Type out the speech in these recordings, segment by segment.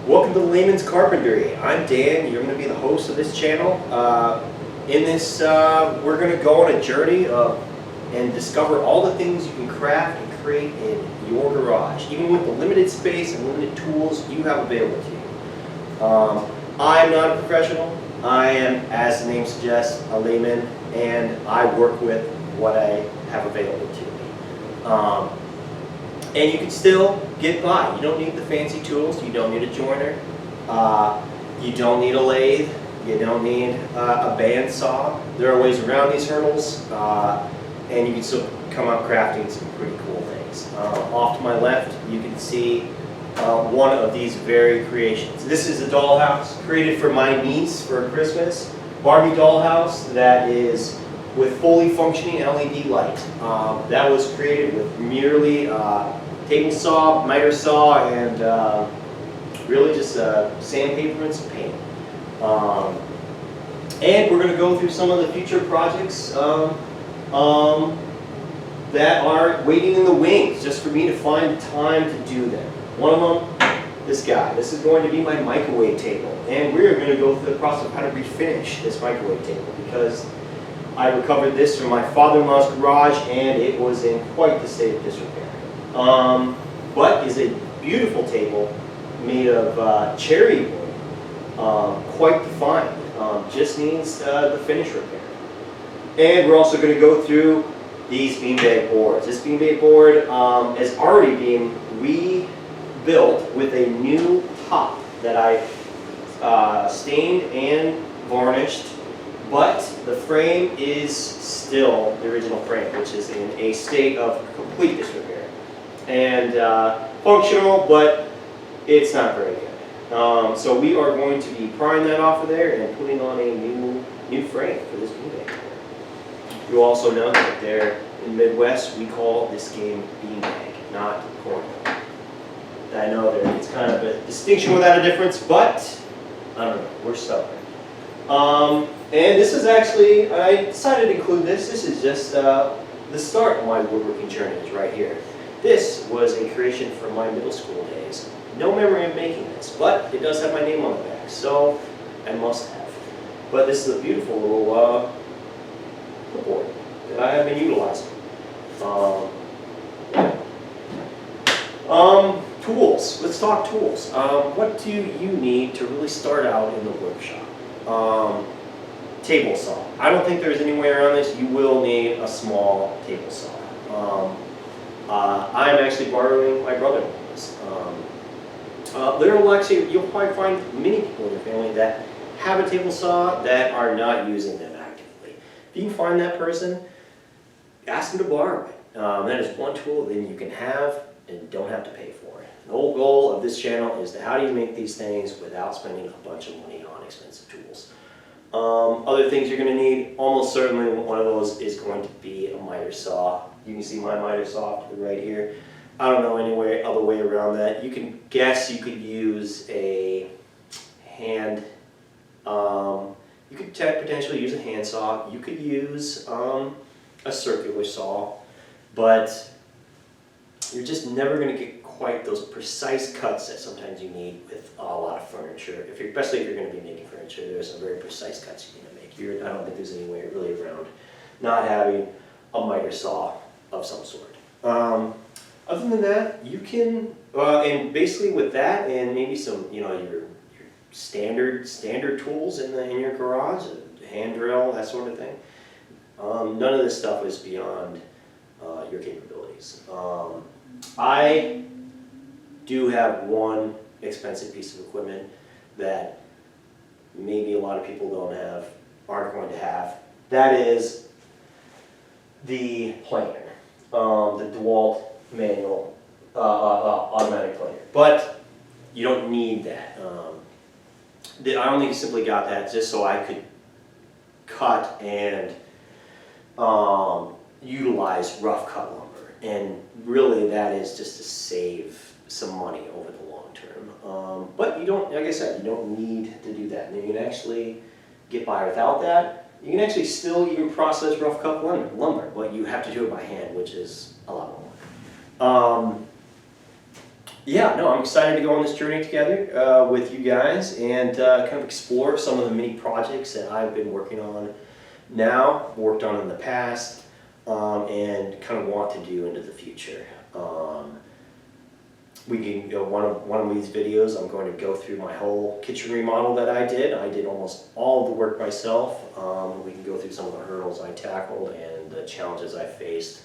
Welcome to Layman's Carpentry. I'm Dan. You're going to be the host of this channel. In this, we're going to go on a journey and discover all the things you can craft and create in your garage, even with the limited space and limited tools you have available to you. I'm not a professional. I am, as the name suggests, a layman, and I work with what I have available to me. And you can still get by. You don't need the fancy tools. You don't need a joiner. You don't need a lathe. You don't need a bandsaw. There are ways around these hurdles, and you can still come out crafting some pretty cool things. Off to my left, you can see one of these very creations. This is a dollhouse created for my niece for Christmas. Barbie dollhouse that is with fully functioning LED light. That was created with merely table saw, miter saw, and really just sandpaper and some paint. And we're going to go through some of the future projects that are waiting in the wings just for me to find time to do them. One of them, this guy. This is going to be my microwave table. And we're going to go through the process of how to refinish this microwave table because I recovered this from my father-in-law's garage and it was in quite the state of disrepair. But is a beautiful table made of cherry wood, quite defined. Just needs the finish repair. And we're also going to go through these beanbag boards. This beanbag board is already being rebuilt with a new top that I stained and varnished. But the frame is still the original frame, which is in a state of complete disrepair. And functional, but it's not very good. So we are going to be prying that off of there and putting on a new frame for this beanbag board. You also know that there in the Midwest, we call this game beanbag, not cornhole. I know it's kind of a distinction without a difference, but I don't know, we're stubborn. And this is actually, I decided to include this. This is just the start of my woodworking journey is right here. This was a creation from my middle school days. No memory of making this, but it does have my name on the back, so I must have. But this is a beautiful little board that I have been utilizing. Tools. Let's talk tools. What do you need to really start out in the workshop? Table saw. I don't think there's any way around this. You will need a small table saw. I'm actually borrowing my brother-in-law's. You'll probably find many people in your family that have a table saw that are not using them actively. If you can find that person, ask them to borrow it. That is one tool that you can have and don't have to pay for it. The whole goal of this channel is how do you make these things without spending a bunch of money on expensive tools. Other things you're going to need, almost certainly one of those is going to be a miter saw. You can see my miter saw to the right here. I don't know any other way around that. You can guess you could use a hand, you could potentially use a hand saw. You could use a circular saw, but you're just never going to get quite those precise cuts that sometimes you need with a lot of furniture. Especially if you're going to be making furniture, there's some very precise cuts you need to make. I don't think there's any way really around not having a miter saw of some sort. Other than that, you can, and basically with that and maybe some, your standard tools in your garage, a hand drill, that sort of thing. None of this stuff is beyond your capabilities. I do have one expensive piece of equipment that maybe a lot of people aren't going to have. That is the planer, the DeWalt manual automatic planer. But you don't need that. I only simply got that just so I could cut and utilize rough cut lumber. And really that is just to save some money over the long term. But you don't, like I said, you don't need to do that. And you can actually get by without that. You can actually still even process rough cut lumber, but you have to do it by hand, which is a lot more. Yeah, no, I'm excited to go on this journey together with you guys and kind of explore some of the mini projects that I've been working on now, worked on in the past, and kind of want to do into the future. We can go one of these videos. I'm going to go through my whole kitchen remodel that I did. I did almost all of the work myself. We can go through some of the hurdles I tackled and the challenges I faced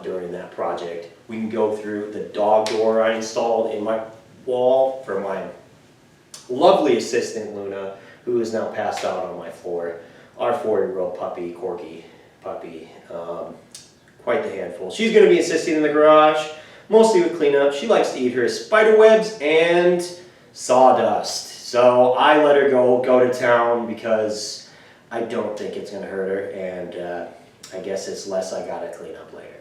during that project. We can go through the dog door I installed in my wall for my lovely assistant Luna, who is now passed out on my floor. Our 4-year-old puppy, Corky puppy, quite the handful. She's going to be assisting in the garage, mostly with cleanup. She likes to eat her spider webs and sawdust. So I let her go to town because I don't think it's going to hurt her, and I guess it's less I got to clean up later.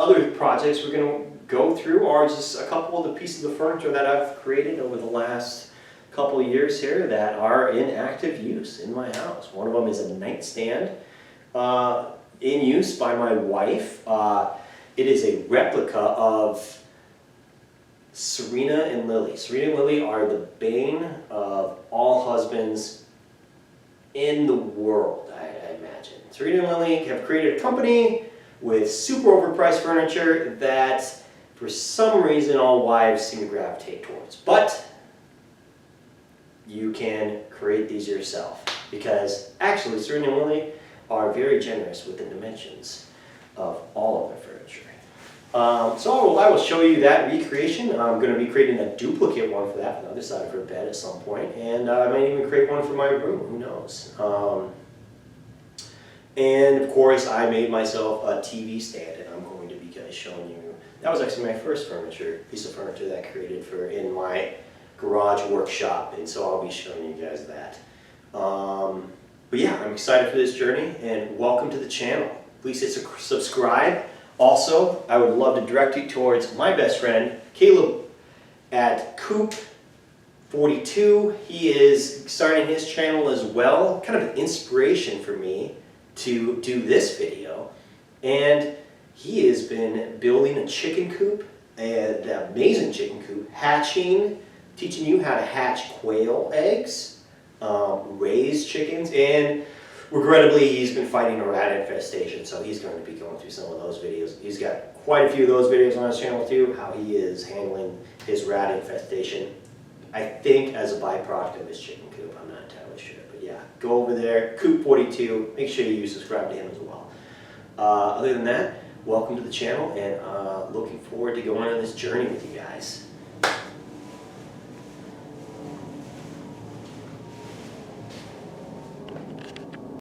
Other projects we're going to go through are just a couple of the pieces of furniture that I've created over the last couple of years here that are in active use in my house. One of them is a nightstand in use by my wife. It is a replica of Serena and Lily. Serena and Lily are the bane of all husbands in the world, I imagine. Serena and Lily have created a company with super overpriced furniture that for some reason all wives seem to gravitate towards. But you can create these yourself because actually Serena and Lily are very generous with the dimensions of all of their furniture. So I will show you that recreation. I'm going to be creating a duplicate one for that, for the other side of her bed at some point, and I might even create one for my room, who knows. And of course I made myself a TV stand, and I'm going to be showing you, that was actually my first piece of furniture that I created in my garage workshop, and so I'll be showing you guys that. But yeah, I'm excited for this journey, and welcome to the channel. Please hit subscribe. Also, I would love to direct you towards my best friend, Caleb, at Coop42. He is starting his channel as well, kind of an inspiration for me to do this video. And he has been building a chicken coop, an amazing chicken coop, teaching you how to hatch quail eggs, raise chickens, and regrettably he's been fighting a rat infestation, so he's going to be going through some of those videos. He's got quite a few of those videos on his channel too, how he is handling his rat infestation. I think as a byproduct of his chicken coop, I'm not entirely sure, but yeah, go over there, Coop42, make sure you subscribe to him as well. Other than that, welcome to the channel, and looking forward to going on this journey with you guys.